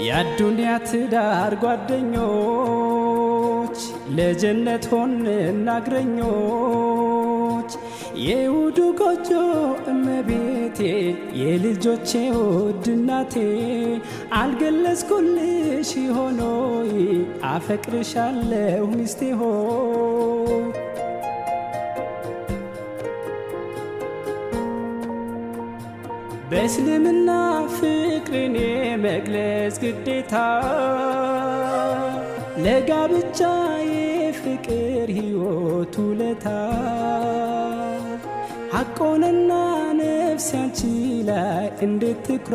የአዱንያ ትዳር ጓደኞች ለጀነት ሆነን አግረኞች የውዱ ጎጆ እመቤቴ የልጆቼ ውድ እናቴ አልገለጽኩልሽ ሆኖይ አፈቅርሻለሁ ሚስቴ ሆይ በእስልምና ፍቅርን መግለጽ ግዴታ ለጋብቻ የፍቅር ሕይወት ውለታ ሐቆንና ነፍስ ያንቺ ላይ እንድትኩራ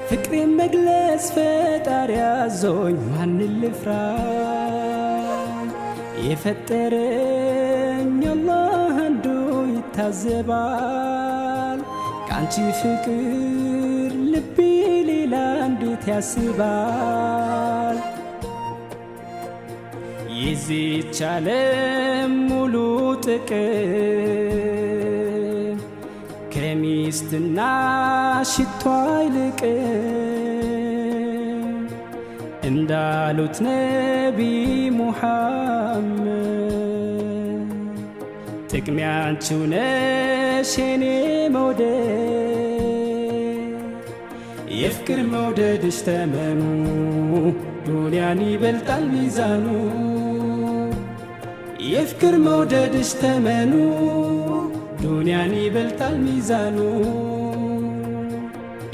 ፍቅሬን መግለጽ ፈጣሪ አዞኝ ማንን ልፍራ የፈጠረኝ አላህ አንዱ ይታዘባል ካንቺ ፍቅር ልቤ ሌላ እንዴት ያስባል የዚች ዓለም ሙሉ ጥቅም ከሚስትና ሽቶ አይልቅም እንዳሉት ነቢ ሙሐመድ ጥቅሜ አንቺው ነሽ የኔ መውደድ የፍቅር መውደድሽ ተመኑ ዱንያን ይበልጣል ሚዛኑ የፍቅር መውደድሽ ተመኑ ዱንያን ይበልጣል ሚዛኑ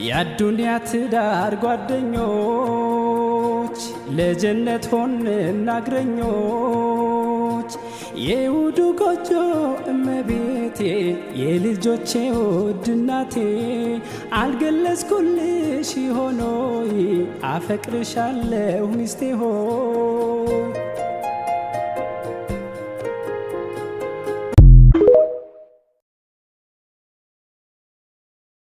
የአዱንያ ትዳር ጓደኞች ለጀነት ሆነን አግረኞች የውዱ ጎጆ እመቤቴ የልጆቼ ውድ እናቴ አልገለጽኩልሽ ሆኖይ አፈቅርሻለሁ ሚስቴ ሆይ